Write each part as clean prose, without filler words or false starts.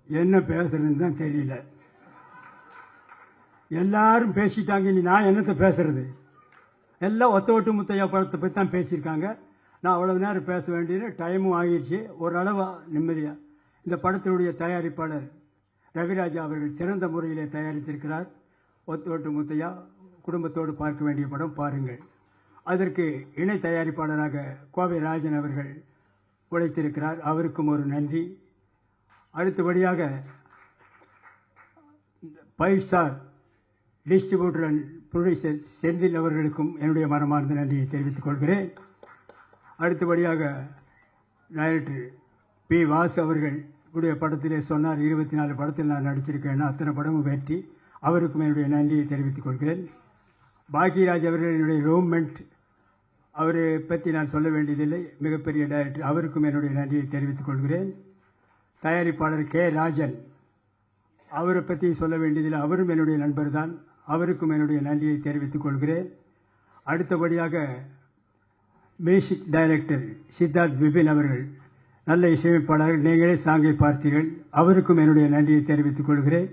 என்ன பேசுறதுன்னு தான் தெரியல. எல்லாரும் பேசிட்டாங்க, இனி நான் என்னத்தை பேசுறது? எல்லாம் ஒத்த ஓட்டு முத்தையா படத்தை பற்றி தான் பேசியிருக்காங்க. நான் அவ்வளவு நேரம் பேச வேண்டியது, டைமும் ஆகிடுச்சு. ஓரளவு நிம்மதியாக இந்த படத்தினுடைய தயாரிப்பாளர் ரவிராஜா அவர்கள் சிறந்த முறையிலே தயாரித்திருக்கிறார். ஒத்த ஓட்டு முத்தையா குடும்பத்தோடு பார்க்க வேண்டிய படம், பாருங்கள். அதற்கு இணை தயாரிப்பாளராக கோவை ராஜன் அவர்கள் உழைத்திருக்கிறார், அவருக்கும் ஒரு நன்றி. அடுத்தபடியாக 5 star distributor and producer Senthil அவர்களுக்கும் என்னுடைய மனமார்ந்த நன்றியை தெரிவித்துக் கொள்கிறேன். அடுத்தபடியாக டைரக்டர் பி. வாசு அவர்கள் உடைய படத்திலே சொன்னார், 24 படத்தில் நான் நடிச்சிருக்கேன், அத்தனை படமும் வெற்றி. அவருக்கும் என்னுடைய நன்றியை தெரிவித்துக் கொள்கிறேன். பாக்கியராஜ் அவர்கள் என்னுடைய ரூம்மெண்ட், அவரை பற்றி நான் சொல்ல வேண்டியதில்லை, மிகப்பெரிய டைரக்டர், அவருக்கும் என்னுடைய நன்றியை தெரிவித்துக் கொள்கிறேன். தயாரிப்பாளர் கே. ராஜன், அவரை பற்றி சொல்ல வேண்டியதில்லை, அவரும் என்னுடைய நண்பர் தான், அவருக்கும் என்னுடைய நன்றியை தெரிவித்துக் கொள்கிறேன். அடுத்தபடியாக மியூசிக் டைரக்டர் சித்தார்த் விபின் அவர்கள், நல்ல இசையமைப்பாளர்கள், நீங்களே சாங்கை பார்த்தீர்கள், அவருக்கும் என்னுடைய நன்றியை தெரிவித்துக் கொள்கிறேன்.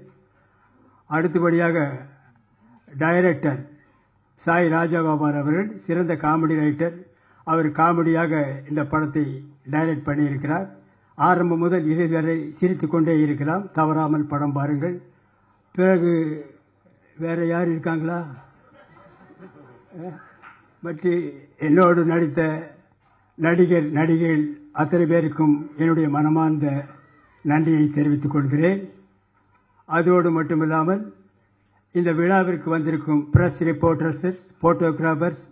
அடுத்தபடியாக டைரக்டர் சாய் ராஜகோபால் அவர்கள், சிறந்த காமெடி ரைட்டர், அவர் காமெடியாக இந்த படத்தை டைரக்ட் பண்ணியிருக்கிறார். ஆரம்பம் முதல் இறுதி வரை சிரித்து கொண்டே இருக்கலாம், தவறாமல் படம் பாருங்கள். பிறகு வேறு யார் இருக்காங்களா? மற்றும் என்னோடு நடித்த நடிகர் நடிகைகள் அத்தனை பேருக்கும் என்னுடைய மனமார்ந்த நன்றியை தெரிவித்துக் கொள்கிறேன். அதோடு மட்டுமில்லாமல் இந்த விழாவிற்கு வந்திருக்கும் பிரஸ் ரிப்போர்ட்டர்ஸ், போட்டோகிராஃபர்ஸ்,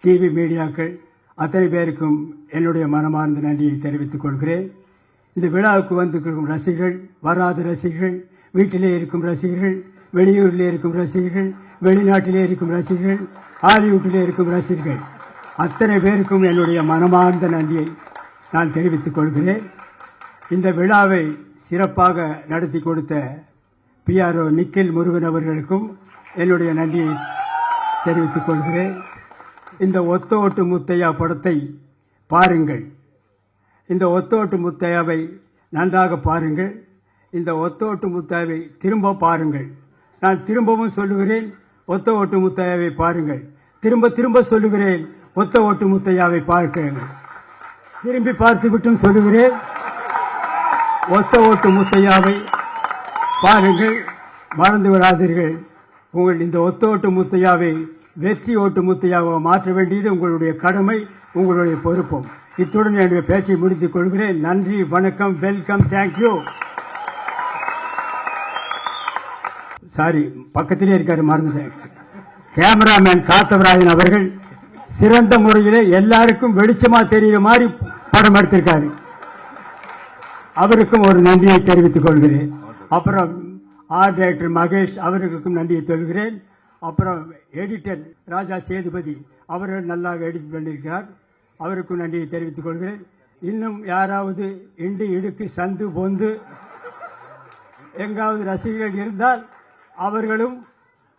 டிவி மீடியாக்கள் அத்தனை பேருக்கும் என்னுடைய மனமார்ந்த நன்றியை தெரிவித்துக் கொள்கிறேன். இந்த விழாவுக்கு வந்திருக்கும் ரசிகர்கள், வராத ரசிகர்கள், வீட்டிலே இருக்கும் ரசிகர்கள், வெளியூரிலே இருக்கும் ரசிகர்கள், வெளிநாட்டிலே இருக்கும் ரசிகர்கள், ஹாலிவுட்டிலே இருக்கும் ரசிகர்கள் அத்தனை பேருக்கும் என்னுடைய மனமார்ந்த நன்றியை நான் தெரிவித்துக் கொள்கிறேன். இந்த விழாவை சிறப்பாக நடத்தி கொடுத்த PRO நிக்கில் முருகன் அவர்களுக்கும் என்னுடைய நன்றியை தெரிவித்துக் கொள்கிறேன். இந்த ஒத்த ஓட்டு முத்தையா படத்தை பாருங்கள். இந்த ஒத்த ஓட்டு முத்தையாவை நன்றாக பாருங்கள். இந்த ஒத்த ஓட்டு முத்தையாவை திரும்ப பாருங்கள். நான் திரும்பவும் சொல்லுகிறேன், ஒத்த ஓட்டு முத்தையாவை பாருங்கள். திரும்ப திரும்ப சொல்லுகிறேன், ஒத்த ஓட்டு முத்தையாவை பார்க்க திரும்பி பார்த்துவிட்டும் சொல்லுகிறேன், ஒத்த ஓட்டு முத்தையாவை பாருங்கள். மறந்து விடாதீர்கள். உங்கள் இந்த ஒத்த ஓட்டு முத்தையாவை வெற்றி ஓட்டு முத்தையாவை மாற்ற வேண்டியது உங்களுடைய கடமை, உங்களுடைய பொறுப்பும். இத்துடன் என்னுடைய பேச்சை முடித்துக் கொள்கிறேன். நன்றி, வணக்கம், வெல்கம், தேங்க்யூ. சாரி, பக்கத்திலே இருக்காரு, மறந்துட்டேன். கேமராமேன் காத்தவராஜன் அவர்கள் சிறந்த முறையிலே எல்லாருக்கும் வெளிச்சமா தெரிகிற மாதிரி படம் எடுத்திருக்காரு, அவருக்கும் ஒரு நன்றியை தெரிவித்துக் கொள்கிறேன். அப்புறம் ஆர்ட் டைரக்டர் மகேஷ் அவர்களுக்கும் நன்றியை சொல்கிறேன். அப்புறம் எடிட்டர் ராஜா சேதுபதி அவர்கள் நல்லா எடிட் பண்ணியிருக்கிறார், அவருக்கும் நன்றியை தெரிவித்துக் கொள்கிறேன். இன்னும் யாராவது இண்டு இடுக்கு சந்து பொந்து எங்காவது ரசிகர்கள் இருந்தால்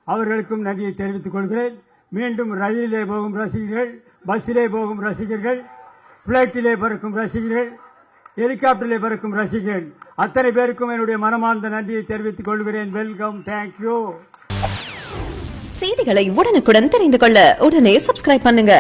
அவர்களுக்கும் நன்றியை தெரிவித்துக் கொள்கிறேன். மீண்டும் ரயிலிலே போகும் ரசிகர்கள், பஸ்ஸிலே போகும் ரசிகர்கள், பிளைட்டிலே பறக்கும் ரசிகர்கள், ஹெலிகாப்டரிலே பறக்கும் ரசிகர்கள் அத்தனை பேருக்கும் என்னுடைய மனமார்ந்த நன்றியை தெரிவித்துக் கொள்கிறேன். Welcome, thank you. செய்திகளை உடனுக்குடன் தெரிந்து கொள்ள உடனே சப்ஸ்கிரைப் பண்ணுங்க.